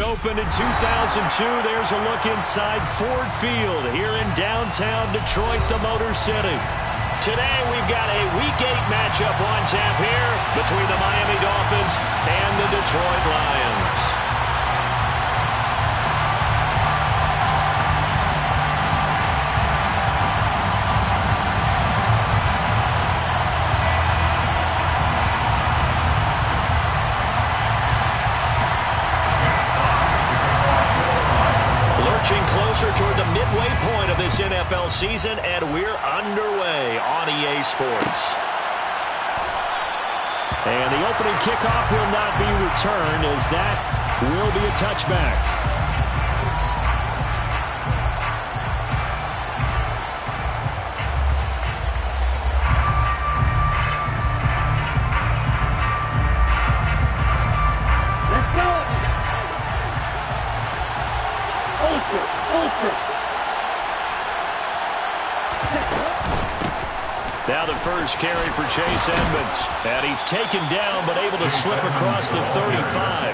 opened in 2002. There's a look inside Ford Field here in downtown Detroit, the Motor City. Today we've got a Week 8 matchup on tap here between the Miami Dolphins and the Detroit Lions. Closer toward the midway point of this NFL season, and we're underway on EA Sports. And the opening kickoff will not be returned, as that will be a touchback. Now the first carry for Chase Edmonds. And he's taken down but able to slip across the 35.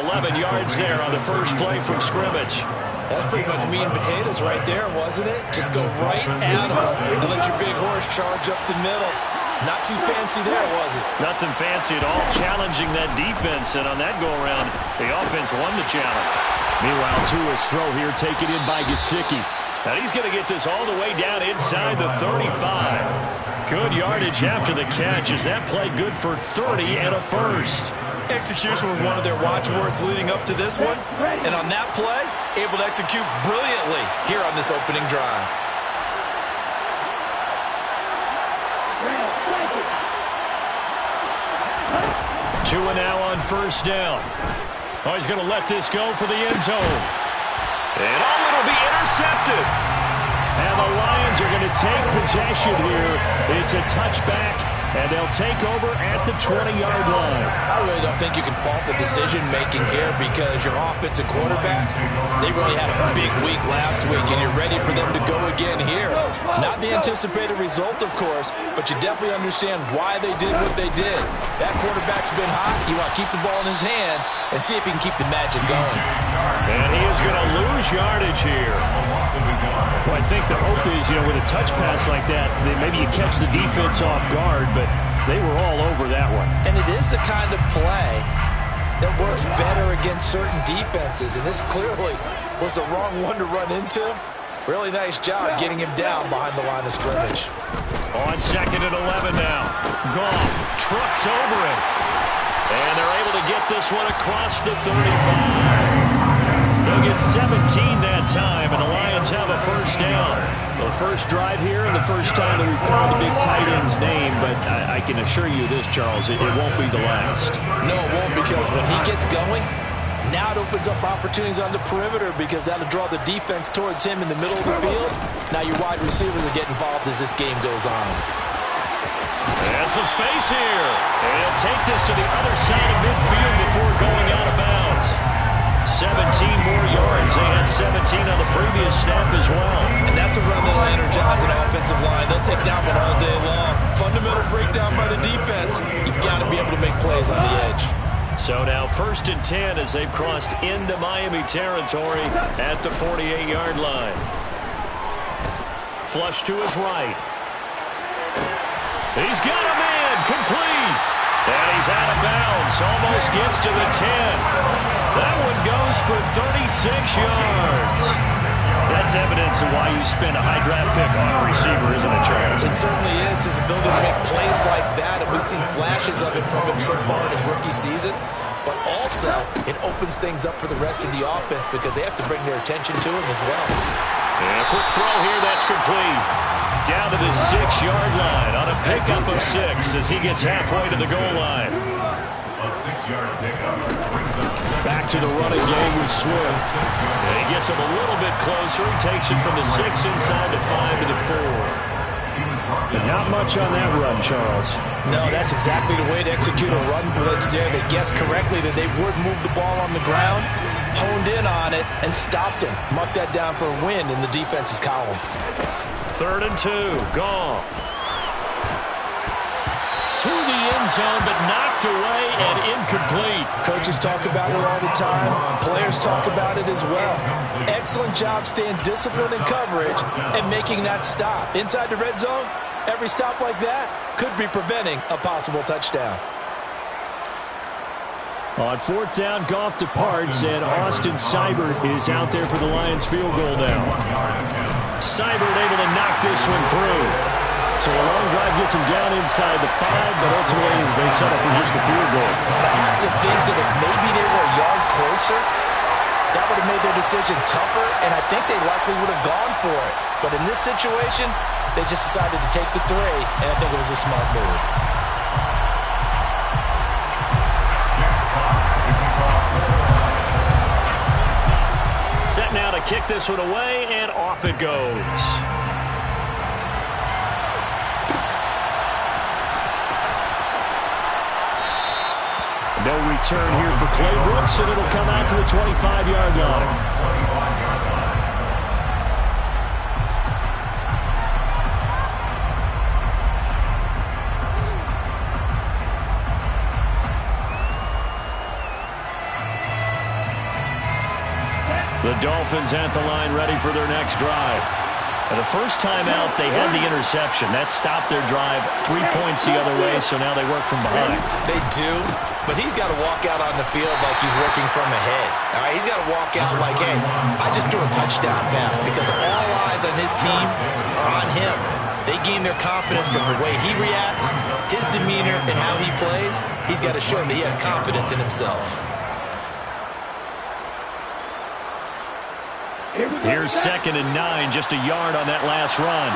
11 yards there on the first play from scrimmage. That's pretty much meat and potatoes right there, wasn't it? Just go right at him and let your big horse charge up the middle. Not too fancy there, was it? Nothing fancy at all, challenging that defense. And on that go-around, the offense won the challenge. Meanwhile, Tua's throw here taken in by Gesicki. And he's going to get this all the way down inside the 35. Good yardage after the catch as that play good for 30 and a first. Execution was one of their watchwords leading up to this one. And on that play, able to execute brilliantly here on this opening drive. Tua now on first down. Oh, he's going to let this go for the end zone. And it'll be intercepted. And the Lions are going to take possession here. It's a touchback, and they'll take over at the 20-yard line. I really don't think you can fault the decision-making here because your offensive quarterback, they really had a big week last week, and you're ready for them to go again here. Not the anticipated result, of course, but you definitely understand why they did what they did. That quarterback's been hot. You want to keep the ball in his hands and see if he can keep the magic going. And he is going to lose yardage here. Well, I think the hope is, with a touch pass like that, maybe you catch the defense off guard, but they were all over that one. And it is the kind of play that works better against certain defenses, and this clearly was the wrong one to run into. Really nice job getting him down behind the line of scrimmage. On 2nd and 11 now. Goff trucks over it. And they're able to get this one across the 35. They'll get 17 that time, and the Lions have a first down. The first drive here and the first time that we've called the big tight end's name, but I can assure you this, Charles, it won't be the last. No, it won't, because when he gets going, now it opens up opportunities on the perimeter because that'll draw the defense towards him in the middle of the field. Now your wide receivers will get involved as this game goes on. And some space here. And he'll take this to the other side of midfield before going out of bounds. 17 more yards. They had 17 on the previous snap as well. And that's a run that'll energize an offensive line. They'll take that one all day long. Fundamental breakdown by the defense. You've got to be able to make plays on the edge. So now 1st and 10 as they've crossed into Miami territory at the 48-yard line. Flush to his right. He's got a man, complete. And he's out of bounds, almost gets to the 10. That one goes for 36 yards. That's evidence of why you spend a high draft pick on a receiver, isn't it, Charles? It certainly is. His ability to make plays like that, and we've seen flashes of it from him so far in his rookie season. But also, it opens things up for the rest of the offense because they have to bring their attention to him as well. And a quick throw here, that's complete. Down to the 6-yard line on a pickup of 6 as he gets halfway to the goal line. A 6-yard pickup. Back to the running game with Swift. And he gets him a little bit closer. He takes it from the 6 inside the 5 to the 4. And not much on that run, Charles. No, that's exactly the way to execute a run blitz there. They guessed correctly that they would move the ball on the ground, honed in on it, and stopped him. Marked that down for a win in the defense's column. 3rd and 2, Goff. to the end zone, but knocked away and incomplete. Coaches talk about it all the time. Players talk about it as well. Excellent job staying disciplined in coverage and making that stop. Inside the red zone, every stop like that could be preventing a possible touchdown. On fourth down, Goff departs, and Austin Seibert is out there for the Lions field goal now. Seibert able to knock this one through. So a long drive gets him down inside the 5, but ultimately they settle for just the field goal. I have to think that if maybe they were a yard closer, that would have made their decision tougher, and I think they likely would have gone for it. But in this situation, they just decided to take the 3, and I think it was a smart move. Set now to kick this one away, and off it goes. No return here for Clay Brooks, and it'll come out to the 25-yard line. The Dolphins at the line ready for their next drive. And the first time out, they had the interception. That stopped their drive 3 points the other way, so now they work from behind. They do, but he's got to walk out on the field like he's working from ahead. All right, he's got to walk out like, hey, I just threw a touchdown pass, because all eyes on his team are on him. They gain their confidence from the way he reacts, his demeanor, and how he plays. He's got to show that he has confidence in himself. Here's 2nd and 9, just a yard on that last run.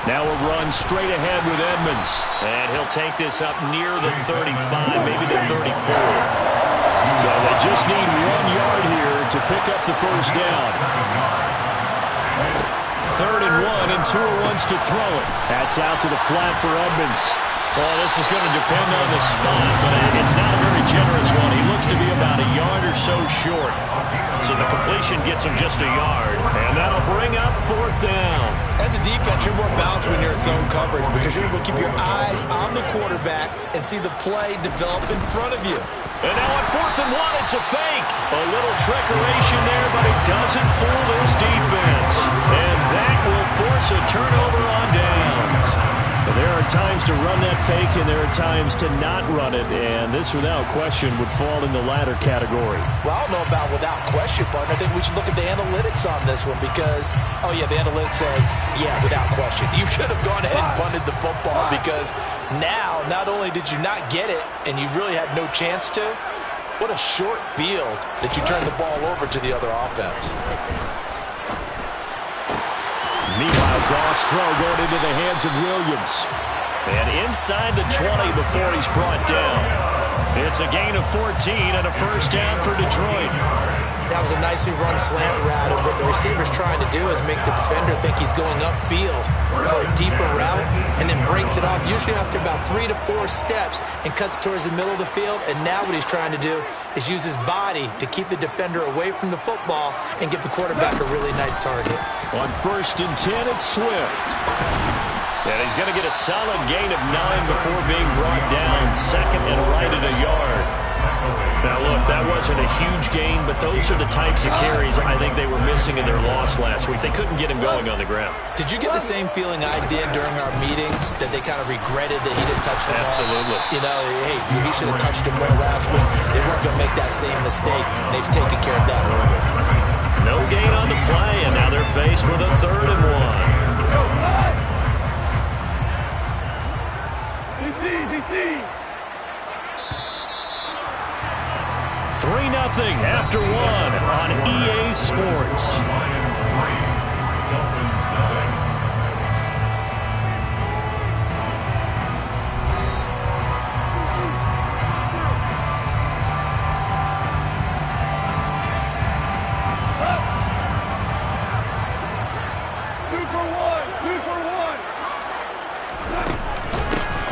Now a run straight ahead with Edmonds. And he'll take this up near the 35, maybe the 34. So they just need 1 yard here to pick up the first down. 3rd and 1, and Tua wants to throw it. That's out to the flat for Edmonds. Well, this is going to depend on the spot, but it's not a very generous one. He looks to be about a yard or so short. So the completion gets him just a yard, and that'll bring up 4th down. As a defense, you're more balanced when you're in zone coverage because you're able to keep your eyes on the quarterback and see the play develop in front of you. And now on 4th and 1, it's a fake. A little trickeration there, but it doesn't fool this defense. And that will force a turnover on downs. But there are times to run that fake, and there are times to not run it. And this, without question, would fall in the latter category. Well, I don't know about without question, partner. I think we should look at the analytics on this one because, oh, yeah, the analytics say, yeah, without question. You should have gone ahead and punted the football because now, not only did you not get it, and you really had no chance to, what a short field that you turned the ball over to the other offense. Meanwhile, Goff's throw going into the hands of Williams. And inside the 20 before he's brought down. It's a gain of 14 and a first down for Detroit. That was a nicely run slant route, and what the receiver's trying to do is make the defender think he's going upfield for a deeper route, and then breaks it off, usually after about 3 to 4 steps, and cuts towards the middle of the field. And now what he's trying to do is use his body to keep the defender away from the football and give the quarterback a really nice target. On 1st and 10, it's Swift. And he's going to get a solid gain of 9 before being brought down, 2nd and right at a yard. Now, look, that wasn't a huge gain, but those are the types of carries I think they were missing in their loss last week. They couldn't get him going on the ground. Did you get the same feeling I did during our meetings, that they kind of regretted that he didn't touch the ball? Absolutely. You know, hey, he should have touched it more last week. They weren't going to make that same mistake, and they've taken care of that early. No gain on the play, and now they're faced with a 3rd and 1. 3-0 after 1 on EA Sports.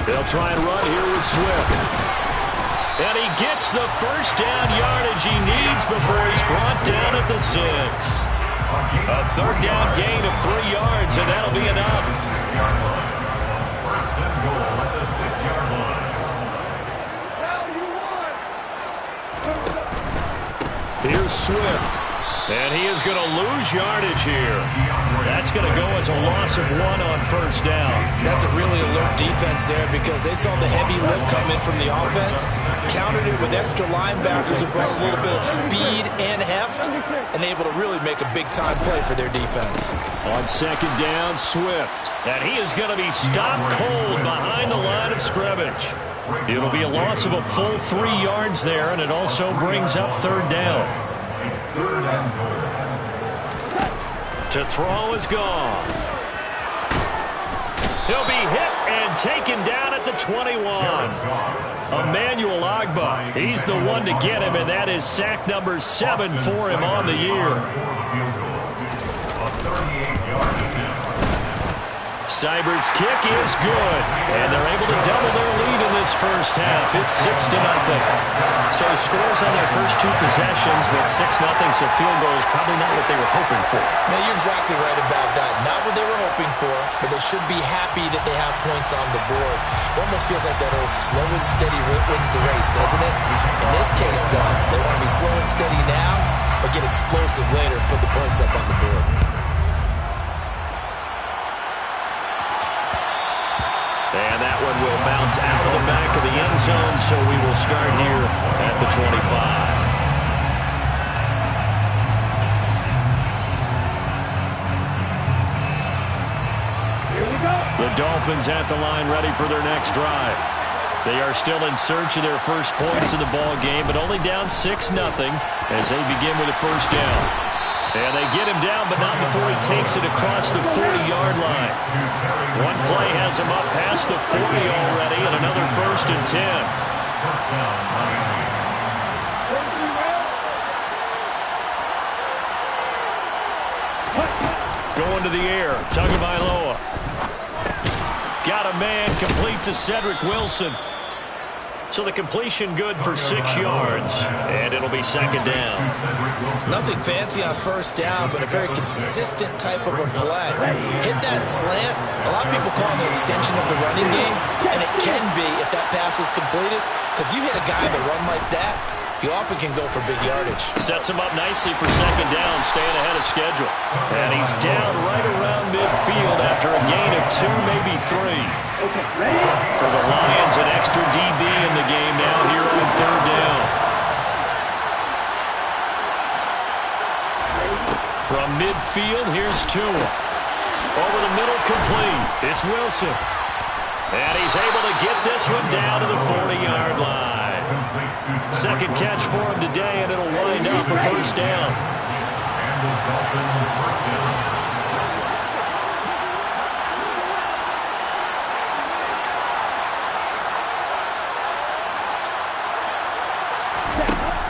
They'll try and run here with Swift. And he gets the first down yardage he needs before he's brought down at the 6. A third down gain of 3 yards, and that'll be enough. First and goal at the 6-yard line. Here's Swift. And he is going to lose yardage here. That's going to go as a loss of 1 on first down. That's a really alert defense there because they saw the heavy look come in from the offense, countered it with extra linebackers who brought a little bit of speed and heft, and able to really make a big-time play for their defense. On second down, Swift. And he is going to be stopped cold behind the line of scrimmage. It'll be a loss of a full 3 yards there, and it also brings up third down. Third and goal. To throw is Goff. He'll be hit and taken down at the 21. Emmanuel Ogbah, he's the one to get him, and that is sack number 7 for him on the year. Seibert's kick is good, and they're able to double their lead in this first half. It's 6-0. So scores on their first 2 possessions, but 6-0, so field goal is probably not what they were hoping for. Now, you're exactly right about that. Not what they were hoping for, but they should be happy that they have points on the board. It almost feels like that old slow and steady wins the race, doesn't it? In this case, though, they want to be slow and steady now, but get explosive later and put the points up on the board. And that one will bounce out of the back of the end zone, so we will start here at the 25. Here we go. The Dolphins at the line ready for their next drive. They are still in search of their first points in the ball game, but only down 6-0 as they begin with a first down. And they get him down, but not before he takes it across the 40-yard line. One play has him up past the 40 already, and another 1st and 10. Going to the air, Tagovailoa. Got a man complete to Cedric Wilson. So the completion good for 6 yards, and it'll be second down. Nothing fancy on first down, but a very consistent type of a play. Hit that slant. A lot of people call it an extension of the running game, and it can be if that pass is completed, because you hit a guy that run like that, you often can go for big yardage. Sets him up nicely for second down, staying ahead of schedule. And he's down right around midfield after a gain of 2, maybe 3. For the Lions, an extra DB in the game now here on third down. From midfield, here's Tua. Over the middle, complete. It's Wilson. And he's able to get this one down to the 40-yard line. Second catch for him today, and it'll wind up a first down.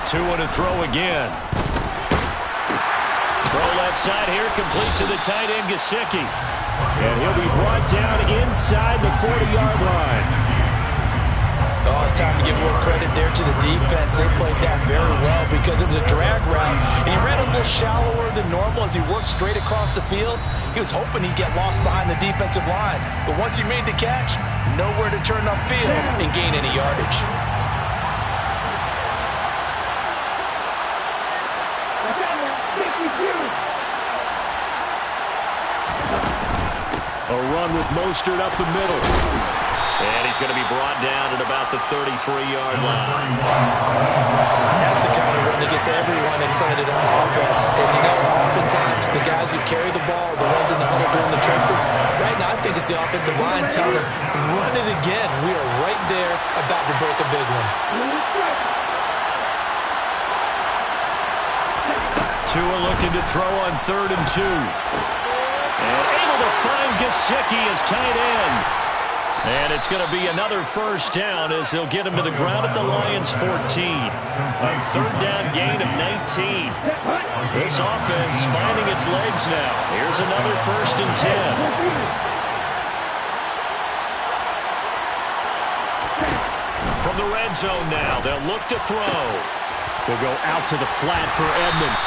Tua to throw again. Throw left side here, complete to the tight end, Gesicki. And he'll be brought down inside the 40-yard line. Oh, it's time to give more credit there to the defense. They played that very well because it was a drag route, and he ran a little shallower than normal as he worked straight across the field. He was hoping he'd get lost behind the defensive line, but once he made the catch, nowhere to turn upfield and gain any yardage. A run with Mostert up the middle. And he's going to be brought down at about the 33-yard line. That's the kind of run that gets everyone excited on offense. And you know, oftentimes the guys who carry the ball, the ones in the huddle doing the trumpeting, right now I think it's the offensive line telling them, run it again. We are right there about to break a big one. Tua looking to throw on 3rd and 2. And able to find Gesicki as tight end. And it's going to be another first down as they'll get him to the ground at the Lions' 14. A third down gain of 19. This offense finding its legs now. Here's another 1st and 10. From the red zone now. They'll look to throw. He'll go out to the flat for Edmonds.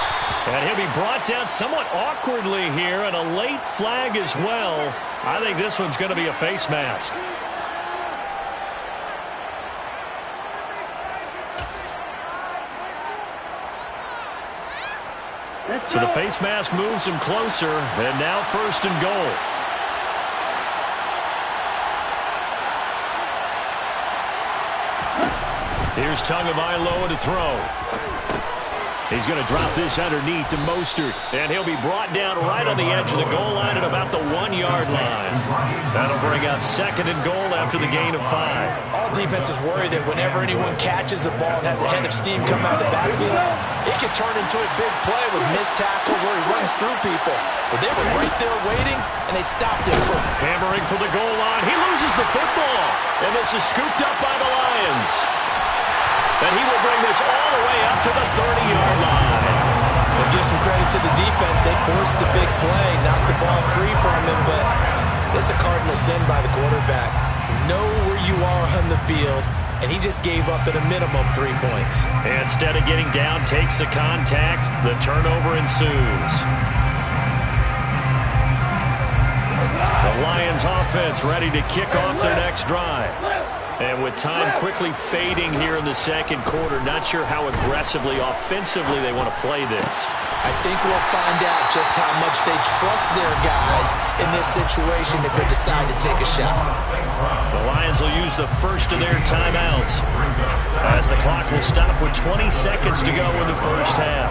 And he'll be brought down somewhat awkwardly here, and a late flag as well. I think this one's going to be a face mask. So the face mask moves him closer, and now 1st and goal. Here's Tagovailoa to throw. He's going to drop this underneath to Mostert, and he'll be brought down right on the edge of the goal line at about the 1-yard line. That'll bring up 2nd and goal after the gain of 5. All defenses worry that whenever anyone catches the ball and has a head of steam come out of the backfield, it can turn into a big play with missed tackles or he runs through people. But they were right there waiting, and they stopped him. Hammering for the goal line. He loses the football, and this is scooped up by the Lions. And he will bring this all the way up to the 30-yard line. We'll give some credit to the defense. They forced the big play, knocked the ball free from him, but this is a cardinal sin by the quarterback. Know where you are on the field, and he just gave up at a minimum 3 points. And instead of getting down, takes the contact. The turnover ensues. The Lions offense ready to kick off their next drive. And with time quickly fading here in the 2nd quarter, not sure how aggressively, offensively they want to play this. I think we'll find out just how much they trust their guys in this situation if they decide to take a shot. The Lions will use the first of their timeouts as the clock will stop with 20 seconds to go in the first half.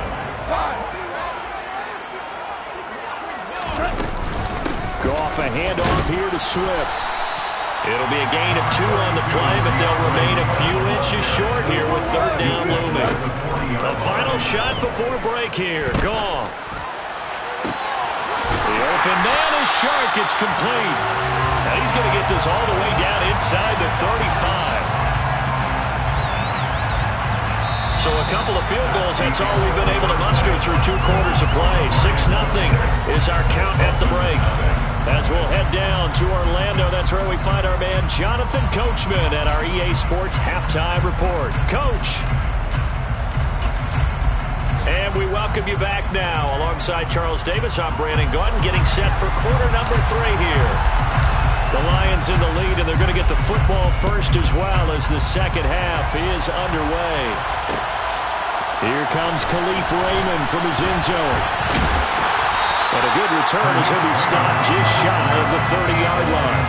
Go off a handoff here to Swift. It'll be a gain of 2 on the play, but they'll remain a few inches short here with 3rd down looming. A final shot before break here. Goff. The open man is Shark. It's complete. Now he's going to get this all the way down inside the 35. So a couple of field goals, that's all we've been able to muster through 2 quarters of play. 6-0 is our count at the break. As we'll head down to Orlando, that's where we find our man Jonathan Coachman at our EA Sports Halftime Report. Coach. And we welcome you back now. Alongside Charles Davis, I'm Brandon Gaudin, getting set for quarter number 3 here. The Lions in the lead, and they're going to get the football first as well as the second half is underway. Here comes Khalif Raymond from his end zone. And a good return as he'll be stopped just shy of the 30-yard line.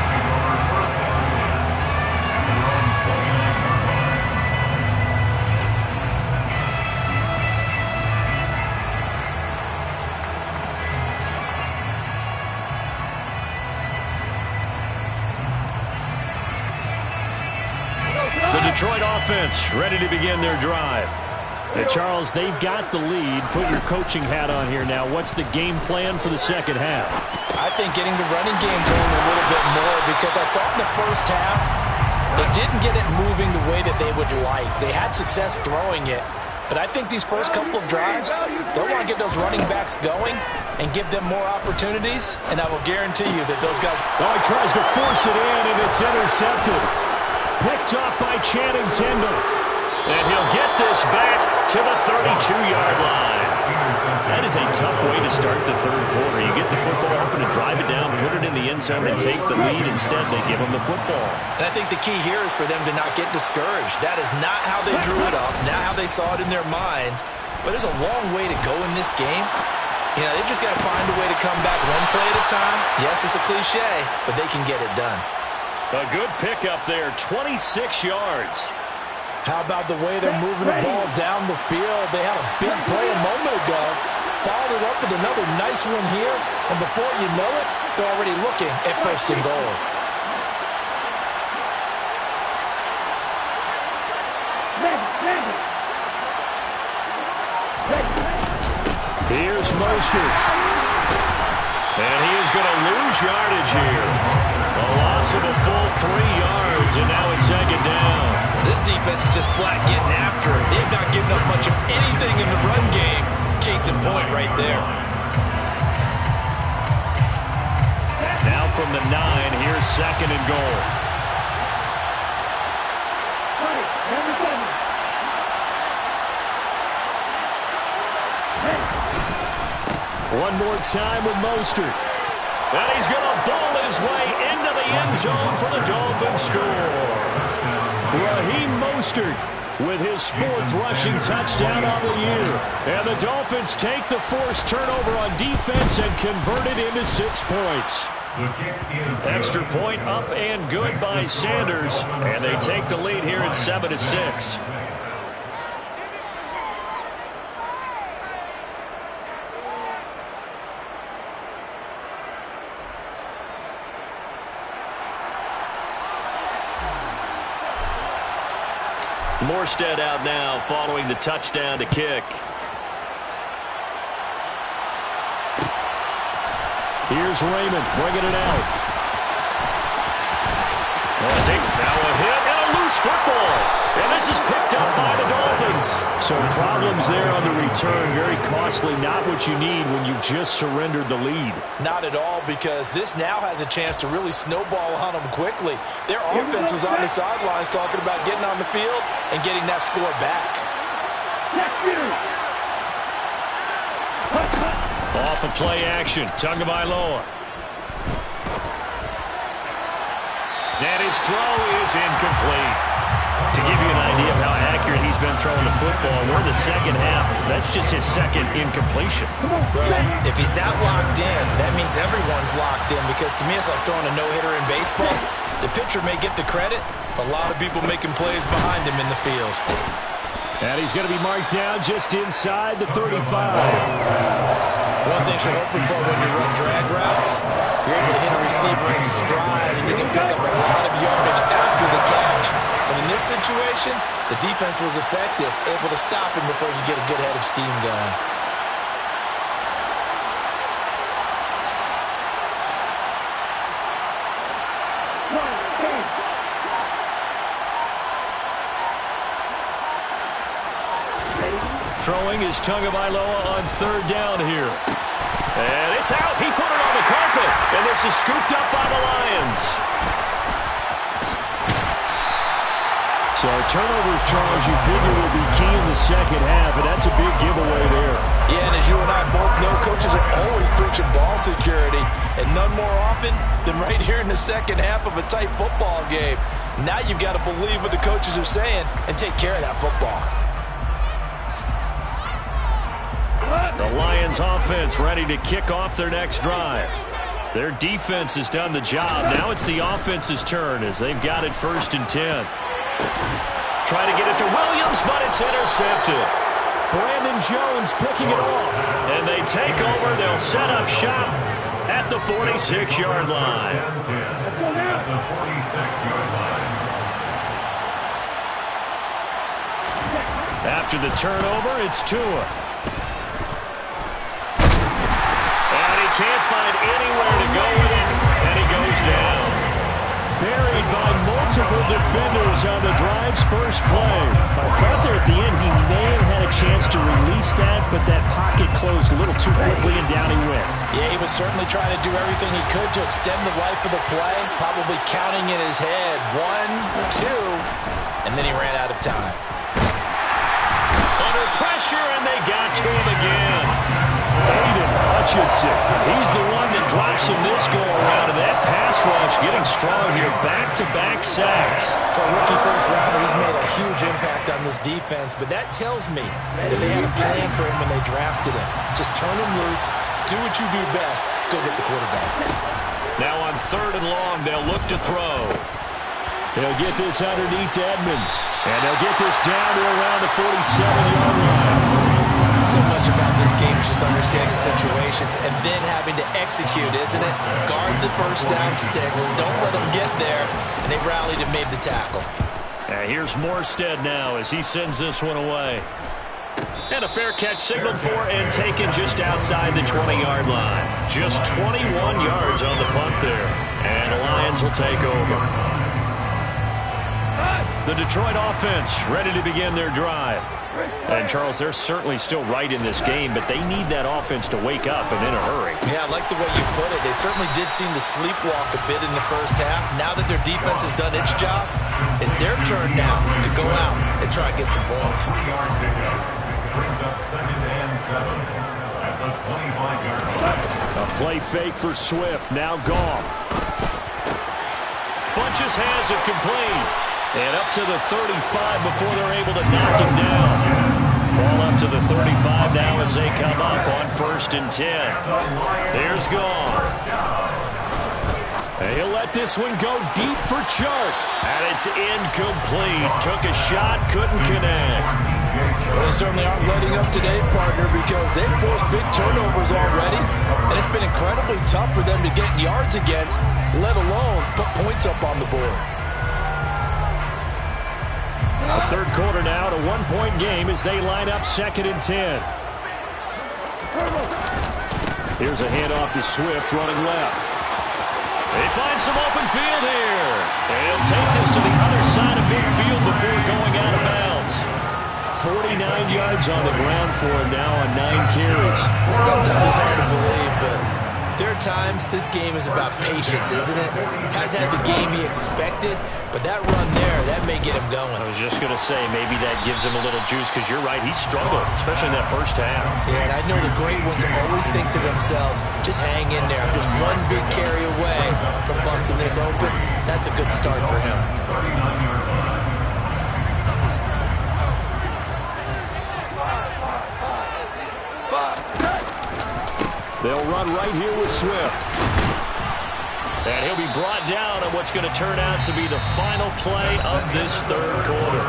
The Detroit offense ready to begin their drive. And Charles, they've got the lead. Put your coaching hat on here now. What's the game plan for the second half? I think getting the running game going a little bit more, because I thought in the first half they didn't get it moving the way that they would like. They had success throwing it, but I think these first couple of drives, they'll want to get those running backs going and give them more opportunities, and I will guarantee you that those guys... Oh, he tries to force it in, and it's intercepted. Picked off by Channing Tindall. And he'll get this back to the 32-yard line. That is a tough way to start the 3rd quarter. You get the football open and drive it down, put it in the end zone, and take the lead. Instead, they give them the football. And I think the key here is for them to not get discouraged. That is not how they drew it up, not how they saw it in their minds. But there's a long way to go in this game. You know, they've just got to find a way to come back one play at a time. Yes, it's a cliche, but they can get it done. A good pickup there, 26 yards. How about the way they're moving the ball down the field? They had a big play a moment ago. Followed it up with another nice one here. And before you know it, they're already looking at 1st and goal. Here's Mostert. And he is going to lose yardage here. A loss of a full 3 yards, and now it's 2nd down. This defense is just flat getting after it. They've not given up much of anything in the run game. Case in point right there. Now from the 9, here's 2nd and goal. One more time with Mostert. And he's going to bowl his way into the end zone for the Dolphins score. Raheem Mostert with his 4th rushing touchdown on the year. And the Dolphins take the forced turnover on defense and convert it into 6 points. Extra point up and good by Sanders. And they take the lead here at 7-6. Morstead out now following the touchdown to kick. Here's Raymond bringing it out. Now a hit and a loose football. And this is picked up by the Dolphins. So problems there on the return. Very costly. Not what you need when you've just surrendered the lead. Not at all, because this now has a chance to really snowball on them quickly. Their offense was on the sidelines talking about getting on the field and getting that score back. Off of play action, Tagovailoa. And his throw is incomplete. To give you an idea of how accurate he's been throwing the football, we're in the second half. That's just his second incompletion. Well, if he's not locked in, that means everyone's locked in, because to me it's like throwing a no-hitter in baseball. The pitcher may get the credit, a lot of people making plays behind him in the field. And he's going to be marked down just inside the 35. One thing you're hoping for when you run drag routes, you're able to hit a receiver in stride and you can pick up a lot of yardage after the catch. But in this situation, the defense was effective, able to stop him before you get a good head of steam going. Throwing is Tagovailoa on 3rd down here. And it's out. He put it on the carpet. And this is scooped up by the Lions. So turnovers, Charles, you figure will be key in the second half, and that's a big giveaway there. Yeah, and as you and I both know, coaches are always preaching ball security, and none more often than right here in the second half of a tight football game. Now you've got to believe what the coaches are saying and take care of that football. The Lions offense ready to kick off their next drive. Their defense has done the job. Now it's the offense's turn as they've got it 1st and 10. Try to get it to Williams, but it's intercepted. Brandon Jones picking it off. And they take over. They'll set up shop at the 46-yard line. At the 46-yard line. After the turnover, it's Tua. Can't find anywhere to go with it, and he goes down. Buried by multiple defenders on the drive's first play. I thought there at the end he may have had a chance to release that, but that pocket closed a little too quickly, and down he went. Yeah, he was certainly trying to do everything he could to extend the life of the play, probably counting in his head 1, 2, and then he ran out of time. Under pressure, and they got to him again. Aiden Hutchinson, he's the one that drops him this go-around, and that pass rush getting strong here, back-to-back sacks. For a rookie first-rounder, he's made a huge impact on this defense, but that tells me that they had a plan for him when they drafted him. Just turn him loose, do what you do best, go get the quarterback. Now on 3rd and long, they'll look to throw. They'll get this underneath to Edmonds, and they'll get this down to around the 47-yard line. So much about this game is just understanding situations and then having to execute, isn't it? Guard the first down sticks. Don't let them get there. And they rallied and made the tackle. Here's Morstead now as he sends this one away. And a fair catch signaled for and taken just outside the 20-yard line. Just 21 yards on the punt there. And the Lions will take over. The Detroit offense ready to begin their drive. And, Charles, they're certainly still right in this game, but they need that offense to wake up and in a hurry. Yeah, I like the way you put it. They certainly did seem to sleepwalk a bit in the first half. Now that their defense has done its job, it's their turn now to go out and try and get some points. 20-yard pickup brings up 2nd and 7. the 25-yard line. A play fake for Swift. Now Goff. Funches has it complete. And up to the 35 before they're able to knock him down. Ball up to the 35 now as they come up on 1st and 10. Here's Goff. And he'll let this one go deep for Chark. And it's incomplete. Took a shot, couldn't connect. Well, they certainly aren't letting up today, partner, because they've forced big turnovers already. And it's been incredibly tough for them to get yards against, let alone put points up on the board. A third quarter now, a one-point game as they line up 2nd and 10. Here's a handoff to Swift running left. They find some open field here. And he'll take this to the other side of midfield before going out of bounds. 49 yards on the ground for him now on 9 carries. Sometimes it's hard to believe, but there are times this game is about patience, isn't it? Has had the game he expected, but that run there, that may get him going. I was just going to say, maybe that gives him a little juice, because you're right, he struggled, especially in that first half. Yeah, and I know the great ones always think to themselves, just hang in there. I'm just one big carry away from busting this open. That's a good start for him. They'll run right here with Swift. And he'll be brought down on what's going to turn out to be the final play of this third quarter.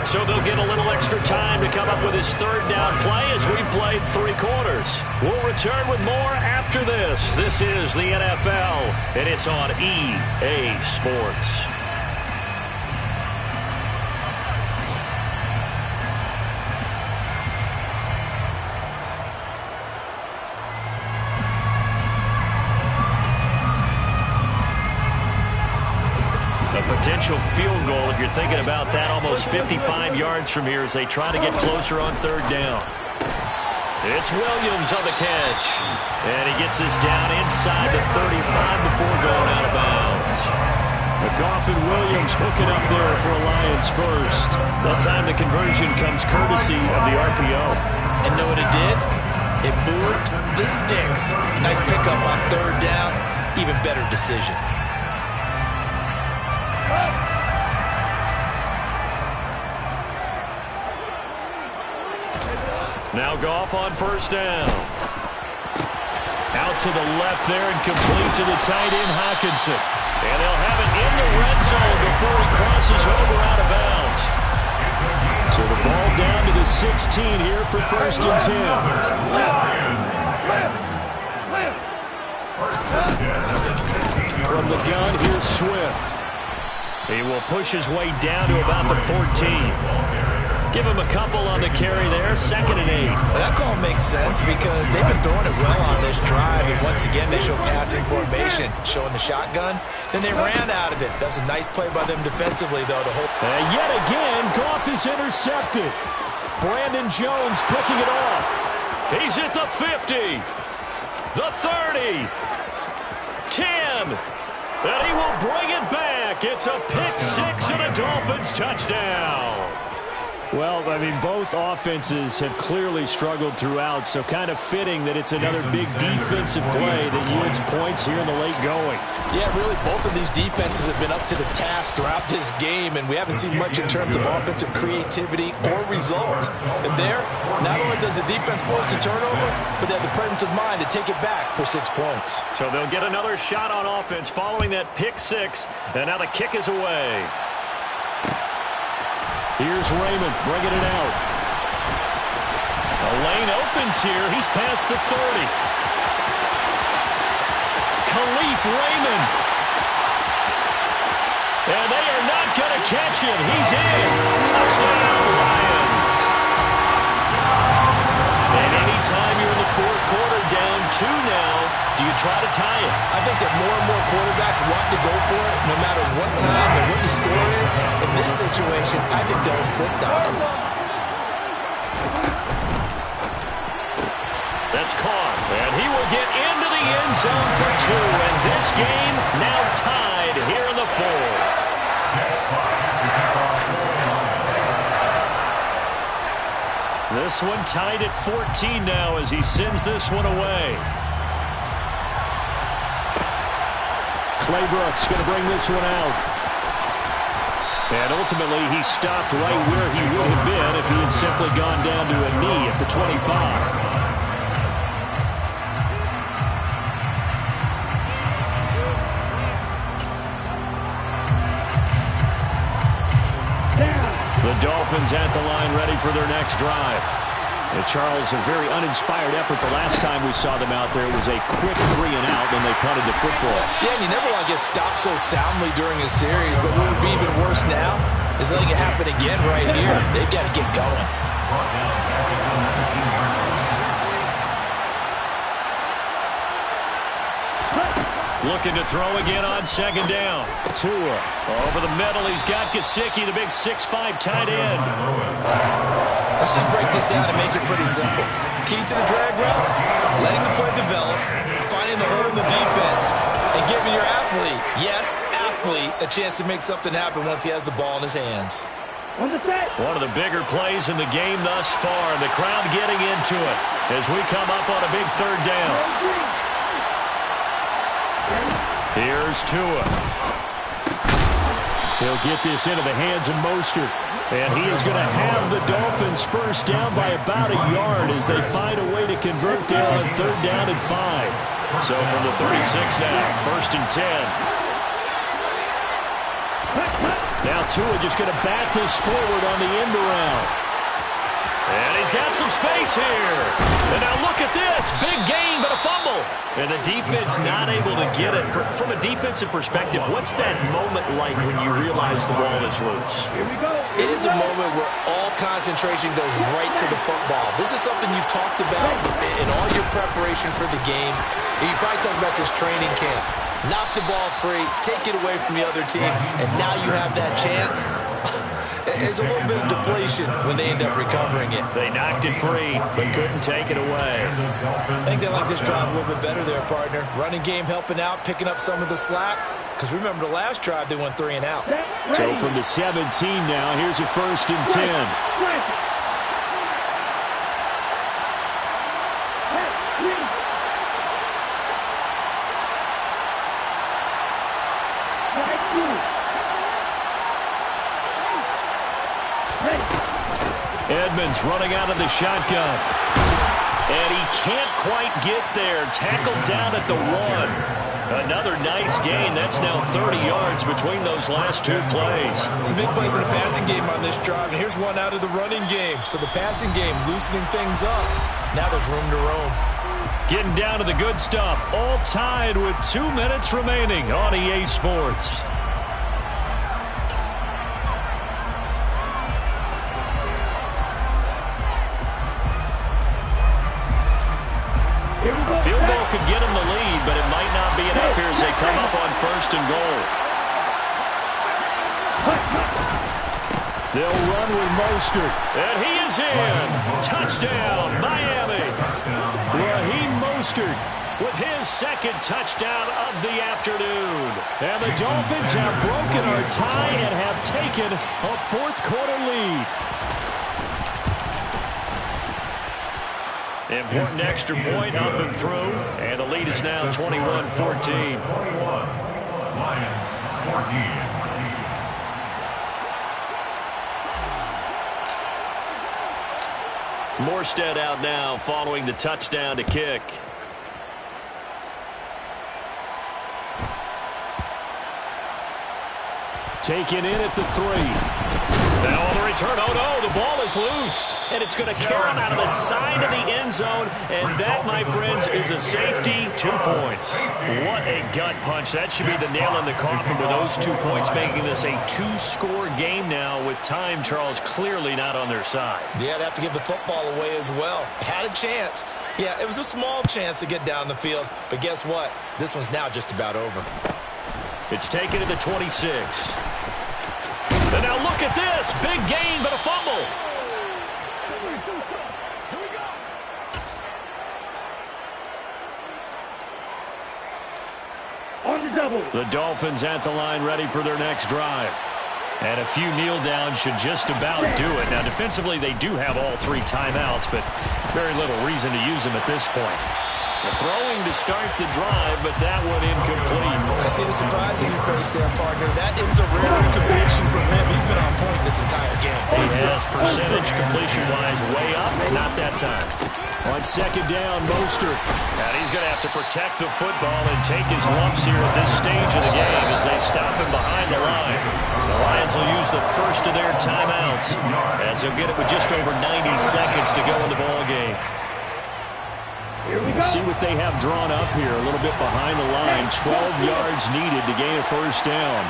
So they'll get a little extra time to come up with his third down play as we played 3 quarters. We'll return with more after this. This is the NFL, and it's on EA Sports. Potential field goal, if you're thinking about that, almost 55 yards from here as they try to get closer on 3rd down. It's Williams on the catch. And he gets this down inside the 35 before going out of bounds. Goff and Williams hooking up there for a Lions first. That time the conversion comes courtesy of the RPO. And know what it did? It moved the sticks. Nice pickup on 3rd down. Even better decision. Now Goff on 1st down. Out to the left there and complete to the tight end, Hockenson. And they'll have it in the red zone before he crosses over out of bounds. So the ball down to the 16 here for 1st and 10. From the gun, here's Swift. He will push his way down to about the 14. Give him a couple on the carry there, 2nd and 8. Well, that call makes sense because they've been throwing it well on this drive, and once again they show passing formation, showing the shotgun. Then they ran out of it. That's a nice play by them defensively, though, to hold. And yet again, Goff is intercepted. Brandon Jones picking it off. He's at the 50, the 30, 10, and he will bring it back. It's a pick 6 and a Dolphins touchdown. Well, I mean, both offenses have clearly struggled throughout, so kind of fitting that it's another big defensive play that yields points here in the late going. Yeah, really, both of these defenses have been up to the task throughout this game, and we haven't seen much in terms of offensive creativity or results. And there, not only does the defense force a turnover, but they have the presence of mind to take it back for 6 points. So they'll get another shot on offense following that pick 6, and now the kick is away. Here's Raymond bringing it out. A lane opens here. He's past the 30. Khalif Raymond. And they are not going to catch him. He's in. Touchdown, Lions. And anytime you're in the 4th quarter, down 2 now, do you try to tie it? I think that more and more quarterbacks want to go for it, no matter what time and what the score is. In this situation, I think they'll insist on it. That's caught, and he will get into the end zone for 2. And this game now tied here in the 4th. this one tied at 14 now as he sends this one away. Clay Brooks going to bring this one out. And ultimately, he stopped right where he would have been if he had simply gone down to a knee at the 25. The Dolphins at the line ready for their next drive. And Charles, a very uninspired effort the last time we saw them out there. It was a quick 3-and-out when they punted the football. Yeah, and you never want to get stopped so soundly during a series, but what would be even worse now is letting it happen again right here. They've got to get going. Looking to throw again on second down. Tua over the middle. He's got Gesicki, the big 6'5" tight end. Let's just break this down and make it pretty simple. Key to the drag route, letting the play develop, finding the hole in the defense, and giving your athlete, yes, athlete, a chance to make something happen once he has the ball in his hands. One of the bigger plays in the game thus far. The crowd getting into it as we come up on a big third down. Here's Tua. He'll get this into the hands of Mostert. And he is going to have the Dolphins first down by about a yard as they find a way to convert there on third down and 5. So from the 36 now, 1st and 10. Now Tua just going to bat this forward on the end around. And he's got some space here. And now look at this. Big gain, but a fumble. And the defense not able to get it. From a defensive perspective, what's that moment like when you realize the ball is loose? Here we go. It is a moment where all concentration goes right to the football. This is something you've talked about in all your preparation for the game. You probably talked about this training camp. Knock the ball free, take it away from the other team, and now you have that chance. There's a little bit of deflation when they end up recovering it. They knocked it free, but couldn't take it away. I think they like this drive a little bit better there, partner. Running game helping out, picking up some of the slack. Because remember, the last drive, they went 3-and-out. So from the 17 now, here's a 1st and 10. Edmonds running out of the shotgun. And he can't quite get there. Tackled down at the 1. Another nice gain. That's now 30 yards between those last 2 plays. Some big plays in the passing game on this drive. And here's one out of the running game. So the passing game loosening things up. Now there's room to roam. Getting down to the good stuff. All tied with 2 minutes remaining on EA Sports. A field goal could get him the lead, but it might not be enough here as they come up on 1st and goal. They'll run with Mostert. And he is in. Touchdown, Miami. Raheem Mostert with his 2nd touchdown of the afternoon. And the Dolphins have broken our tie and have taken a 4th quarter lead. Important extra point up and through, and the lead is now 21-14. Lions 14. Morstead out now following the touchdown to kick. Taken in at the 3. Now on the return, oh no, the ball is loose. And it's going to carry him out of the side of the end zone. And that, my friends, is a safety, 2 points. What a gut punch. That should be the nail in the coffin with those 2 points, making this a 2-score game now with time, Charles, clearly not on their side. Yeah, they'd have to give the football away as well. Had a chance. Yeah, it was a small chance to get down the field. But guess what? This one's now just about over. It's taken to the 26. And now look at this. Big gain, but a fumble. On the double. The Dolphins at the line ready for their next drive. And a few kneel downs should just about do it. Now, defensively, they do have all 3 timeouts, but very little reason to use them at this point. Throwing to start the drive, but that one incomplete. I see the surprise in your face there, partner. That is a rare completion from him. He's been on point this entire game. He has percentage completion-wise way up, not that time. On second down, Mostert. And he's going to have to protect the football and take his lumps here at this stage of the game as they stop him behind the line. The Lions will use the first of their timeouts as they'll get it with just over 90 seconds to go in the ballgame. See what they have drawn up here, a little bit behind the line. 12 yards needed to gain a first down.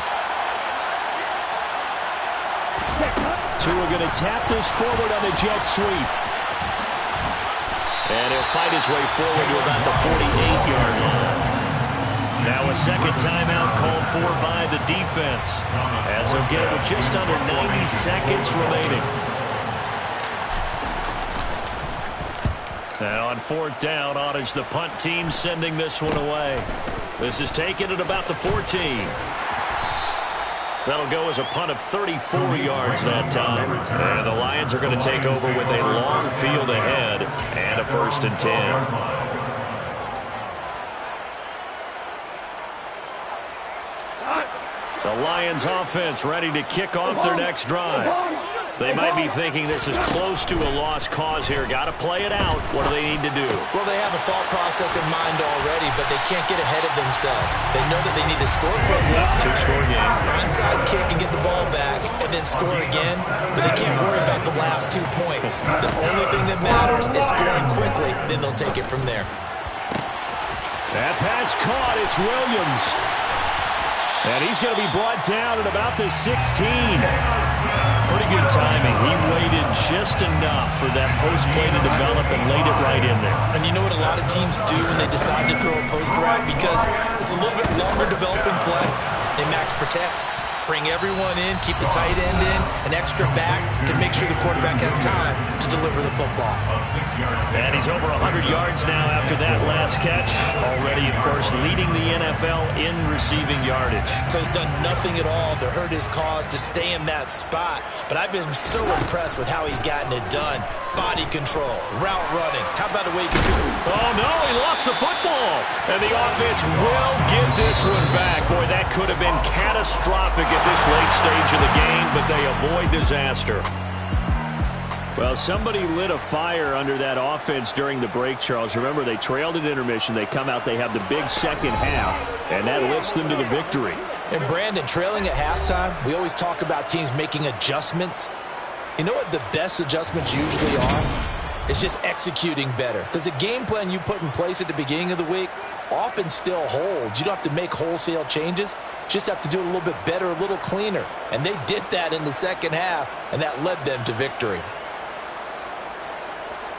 Tua going to tap this forward on the jet sweep. And he'll fight his way forward to about the 48-yard line. Now a second timeout called for by the defense as they'll get it with just under 90 seconds remaining. Now on fourth down, on is the punt team sending this one away. This is taken at about the 14. That'll go as a punt of 34 yards that time. And the Lions are going to take over with a long field ahead and a 1st and 10. The Lions offense ready to kick off their next drive. They might be thinking this is close to a lost cause here. Got to play it out. What do they need to do? Well, they have a thought process in mind already, but they can't get ahead of themselves. They know that they need to score quickly. 2-score game. Onside kick and get the ball back and then score again, but they can't worry about the last 2 points. The only thing that matters is scoring quickly, then they'll take it from there. That pass caught. It's Williams. And he's going to be brought down at about the 16. Pretty good timing. He waited just enough for that post play to develop and laid it right in there. And you know what a lot of teams do when they decide to throw a post route? Because it's a little bit longer developing play. They max protect. Bring everyone in, keep the tight end in, an extra back to make sure the quarterback has time to deliver the football. And he's over 100 yards now after that last catch. Already, of course, leading the NFL in receiving yardage. So he's done nothing at all to hurt his cause, to stay in that spot. But I've been so impressed with how he's gotten it done. Body control, route running. How about the way he can do it? Oh, no, he lost the football. And the offense will get this one back. Boy, that could have been catastrophic at this late stage of the game, but they avoid disaster. Well, somebody lit a fire under that offense during the break, Charles. Remember, they trailed at intermission. They come out, they have the big second half, and that lifts them to the victory. And, Brandon, trailing at halftime, we always talk about teams making adjustments. You know what the best adjustments usually are? It's just executing better. Because the game plan you put in place at the beginning of the week often still holds. You don't have to make wholesale changes. Just have to do it a little bit better, a little cleaner. And they did that in the second half, and that led them to victory.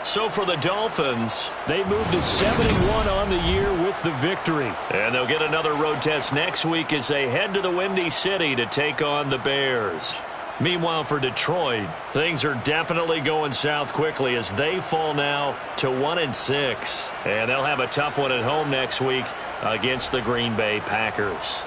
So for the Dolphins, they moved to 7-1 on the year with the victory. And they'll get another road test next week as they head to the Windy City to take on the Bears. Meanwhile, for Detroit, things are definitely going south quickly as they fall now to 1-6. And they'll have a tough one at home next week against the Green Bay Packers.